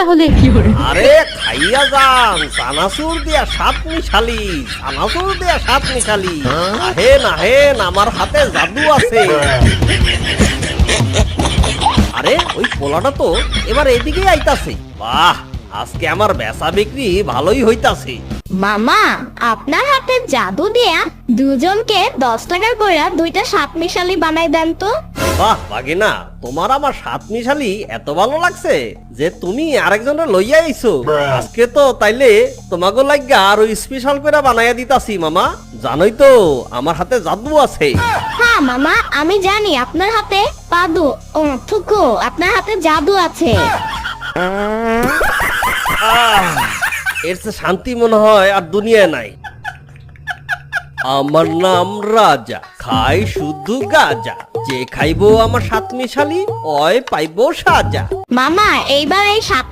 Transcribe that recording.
তাহলে আরে খাইয়া যান, চানাচুর দিয়া সাত মিশালি, চানাচুর দিয়া সাত মিশালি। আহেন আহেন, আমার হাতে জাদু আছে। আরে ওই পোলাটা তো এবার এদিকেই আইতাছে। বাহ, আজকে আমার বেচা বিক্রি ভালোই হইতাছে। মামা, আপনার হাতে জাদু দিয়া দুজনকে 10 টাকা কইরা দুইটা সাত মিশালি বানাই দেন তো। বাহ বাগিনা, তোমার আমার সাত মিশালি এত ভালো লাগছে যে তুমি আরেকজনের লইয়া আইছো। আজকে তো তাইলে তোমাকে লাগা আরো স্পেশাল করে বানাইয়া দিতাছি মামা। জানোই তো আমার হাতে জাদু আছে। হ্যাঁ মামা, আমি জানি আপনার হাতে থুকু, আপনার হাতে জাদু আছে। এর চেয়ে শান্তি মনে হয় আর দুনিয়ায় নাই। আমার নাম রাজা, খাই শুধু গাজা, যে খাইবো আমার সাত মিশালি ওই পাইবো সাজা। মামা, এইবার এই সাত